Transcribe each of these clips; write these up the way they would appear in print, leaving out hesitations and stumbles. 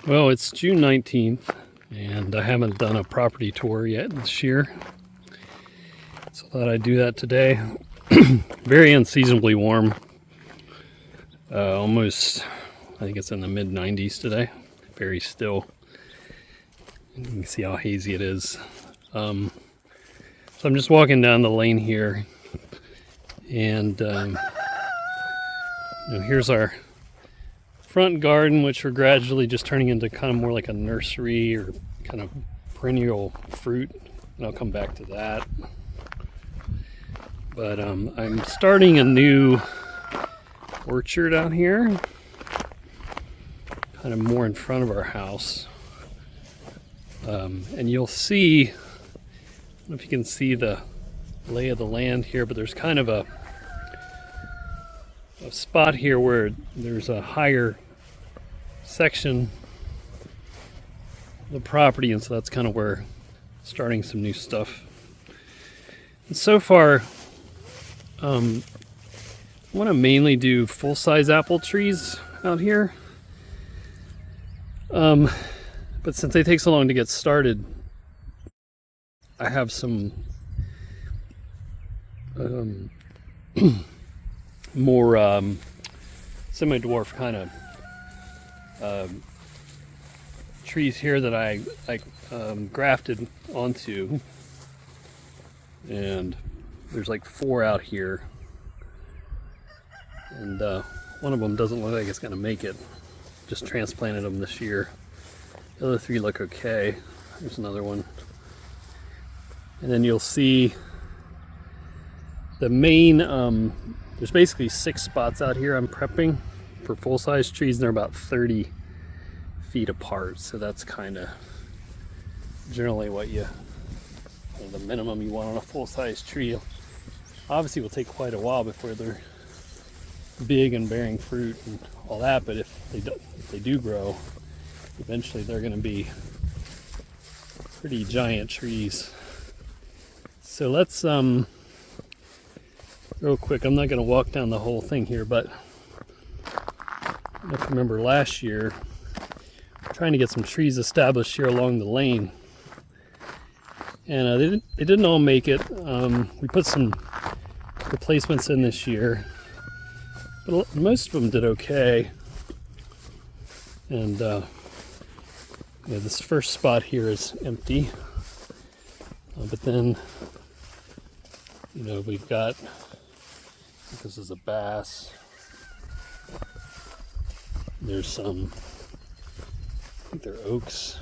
Well, it's June 19th, and I haven't done a property tour yet this year, so I thought I'd do that today. Very unseasonably warm. Almost, I think it's in the mid-90s today. Very still. You can see how hazy it is. So I'm just walking down the lane here, and here's our front garden, which we're gradually just turning into kind of more like a nursery or kind of perennial fruit, and I'll come back to that. But I'm starting a new orchard out here, kind of more in front of our house. And you'll see, I don't know if you can see the lay of the land here, but there's kind of a spot here where there's a higher section of the property, and so that's kind of where starting some new stuff. And so far, I want to mainly do full-size apple trees out here, but since they take so long to get started, I have some more semi-dwarf kind of trees here that I grafted onto, and there's like 4 out here, and one of them doesn't look like it's gonna make it. Just transplanted them this year. The other 3 look okay. There's another one, and then you'll see the main there's basically 6 spots out here I'm prepping for full-size trees, and they're about 30 feet apart, so that's kind of generally what the minimum you want on a full-size tree. Obviously it will take quite a while before they're big and bearing fruit and all that, but if they do grow, eventually they're going to be pretty giant trees. So let's real quick, I'm not going to walk down the whole thing here, but if you remember last year, trying to get some trees established here along the lane, and they didn't all make it. We put some replacements in this year, but most of them did okay. And this first spot here is empty, but then we've got, this is a bass. There's some, I think they're oaks.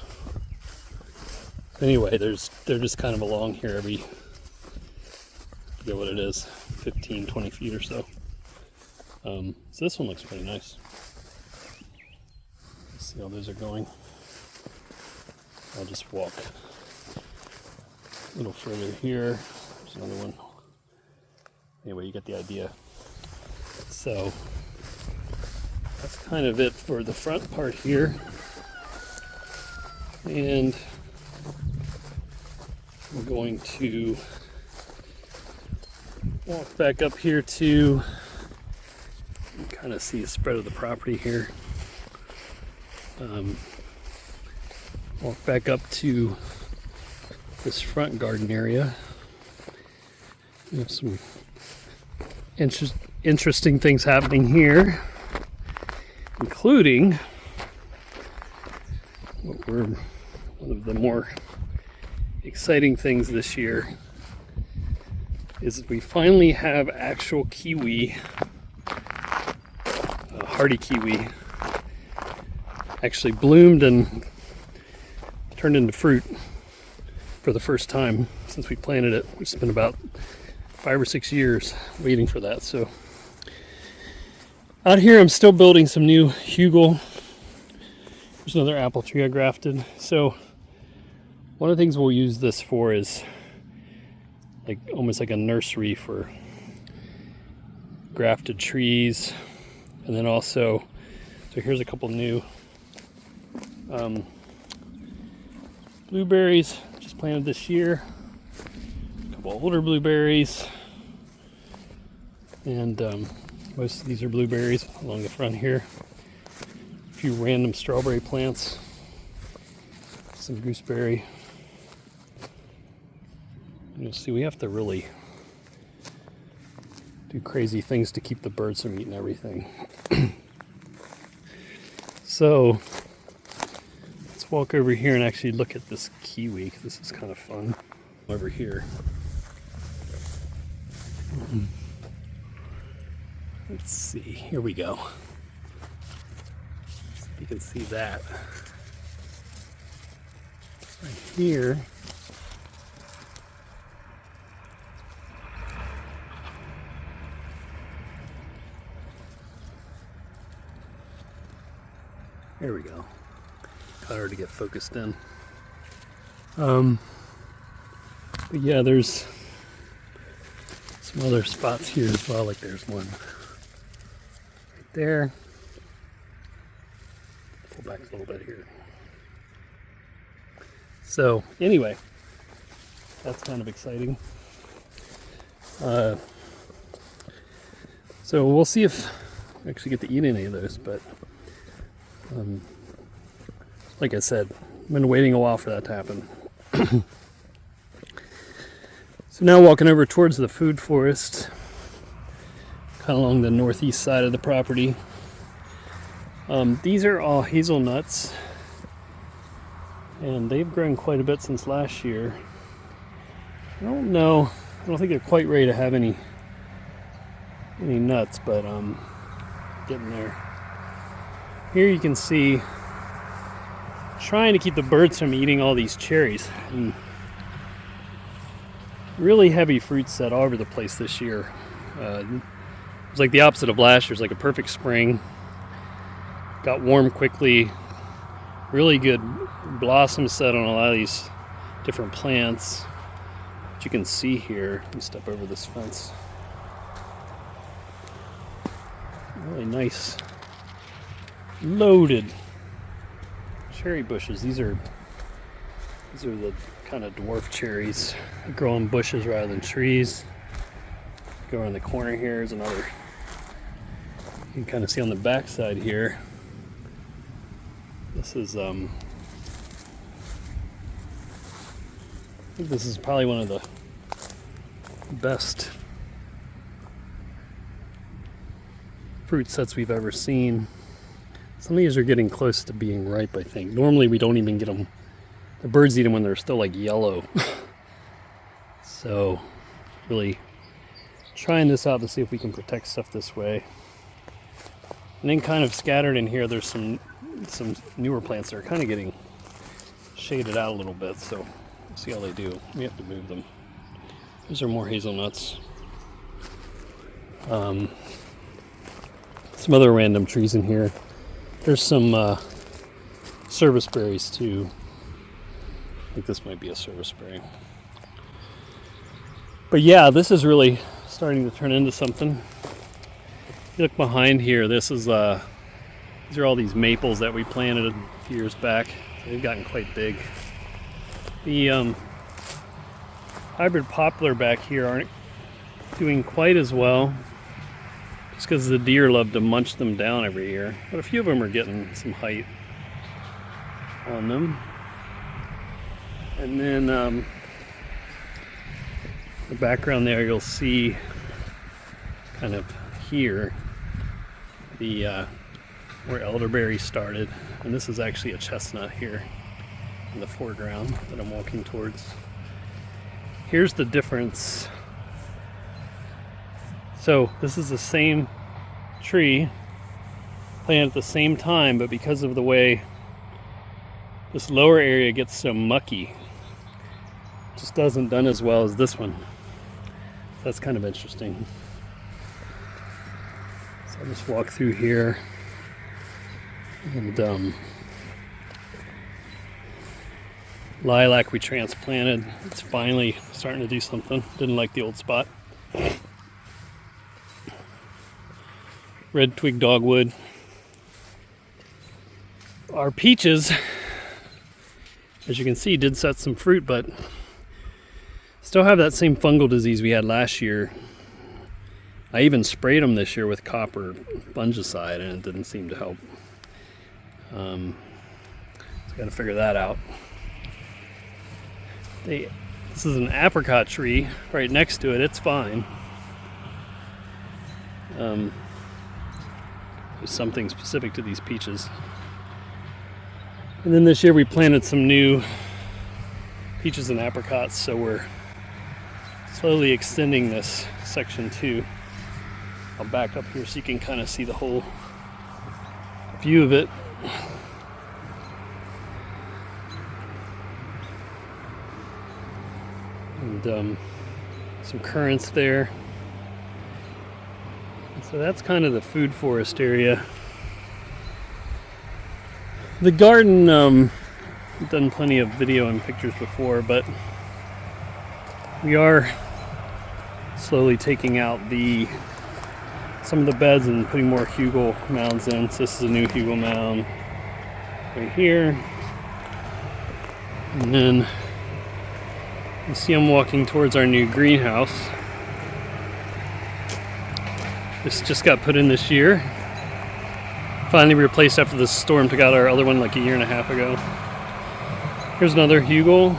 Anyway, they're just kind of along here every, I forget what it is, 15, 20 feet or so. So this one looks pretty nice. Let's see how those are going. I'll just walk a little further here. There's another one. Anyway, you get the idea. So that's kind of it for the front part here. And I'm going to walk back up here to kind of see the spread of the property here. Walk back up to this front garden area. We have some interesting things happening here, including one of the more exciting things this year is we finally have actual kiwi, hardy kiwi, actually bloomed and turned into fruit for the first time since we planted it, which has been about 5 or 6 years waiting for that. So out here I'm still building some new hugel. There's another apple tree I grafted. So one of the things we'll use this for is almost like a nursery for grafted trees. And then also, so here's a couple new blueberries just planted this year. A couple older blueberries. And most of these are blueberries along the front here. A few random strawberry plants some gooseberry. You'll see we have to really do crazy things to keep the birds from eating everything. So let's walk over here and actually look at this kiwi. This is kind of fun. Over here. Let's see. Here we go. So you can see that. Right here. There we go. Got her to get focused in. But yeah, there's some other spots here as well. Like there's one right there. Pull back a little bit here. So anyway, that's kind of exciting. So we'll see if I actually get to eat any of those, but like I said, I've been waiting a while for that to happen. So now walking over towards the food forest, kind of along the northeast side of the property. These are all hazelnuts, and they've grown quite a bit since last year. I don't think they're quite ready to have any nuts, but getting there. Here you can see trying to keep the birds from eating all these cherries. And really heavy fruit set all over the place this year. It was like the opposite of last year. It was like a perfect spring. Got warm quickly. Really good blossom set on a lot of these different plants. What you can see here, let me step over this fence. Really nice, loaded cherry bushes. These are the kind of dwarf cherries. They grow in bushes rather than trees. Go around the corner here is another. You can kind of see on the back side here. This is I think this is probably one of the best fruit sets we've ever seen. Some of these are getting close to being ripe, I think. Normally we don't even get them. The birds eat them when they're still like yellow. So really trying this out to see if we can protect stuff this way. And then kind of scattered in here, there's some newer plants that are kind of getting shaded out a little bit. So we'll see how they do. We have to move them. These are more hazelnuts. Some other random trees in here. There's some service berries too. I think this might be a service berry. But yeah, this is really starting to turn into something. If you look behind here, this is these are all these maples that we planted a few years back. They've gotten quite big. The hybrid poplar back here aren't doing quite as well, just because the deer love to munch them down every year. But a few of them are getting some height on them. And then the background there, you'll see kind of here the where elderberry started, and this is actually a chestnut here in the foreground that I'm walking towards. Here's the difference. So this is the same tree planted at the same time, but because of the way this lower area gets so mucky, it just doesn't done as well as this one. That's kind of interesting. So I'll just walk through here, and lilac we transplanted. It's finally starting to do something. Didn't like the old spot. Red twig dogwood. Our peaches, as you can see, did set some fruit, but still have that same fungal disease we had last year. I even sprayed them this year with copper fungicide, and it didn't seem to help. So got to figure that out. This is an apricot tree right next to it. It's fine. There's something specific to these peaches. And then this year we planted some new peaches and apricots, so we're slowly extending this section too. I'll back up here so you can kind of see the whole view of it. And some currants there. So that's kind of the food forest area. The garden, I've done plenty of video and pictures before, but we are slowly taking out some of the beds and putting more hugel mounds in. So this is a new hugel mound right here. And then you see I'm walking towards our new greenhouse. This just got put in this year. Finally replaced after the storm took out our other one like a year and a half ago. Here's another hugel.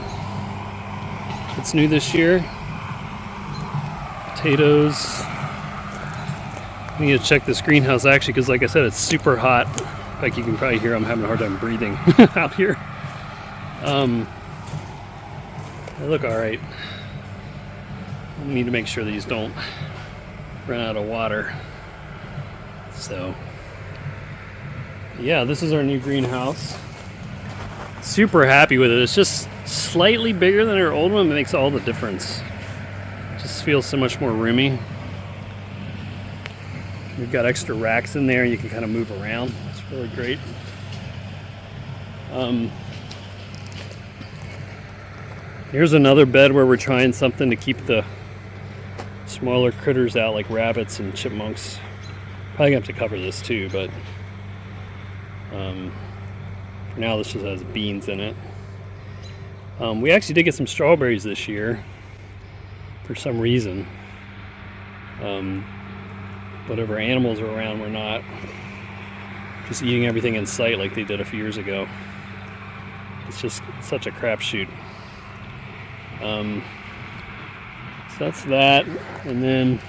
It's new this year. Potatoes. I need to check this greenhouse actually because like I said, it's super hot. Like you can probably hear I'm having a hard time breathing out here. They look alright. I need to make sure these don't run out of water. So yeah, this is our new greenhouse. Super happy with it. It's just slightly bigger than our old one. It makes all the difference. It just feels so much more roomy. We've got extra racks in there. You can kind of move around. It's really great. Here's another bed where we're trying something to keep the smaller critters out, like rabbits and chipmunks. Probably gonna have to cover this too, but for now this just has beans in it. We actually did get some strawberries this year for some reason. Whatever animals are around, we're not just eating everything in sight like they did a few years ago. It's just such a crapshoot. So that's that, and then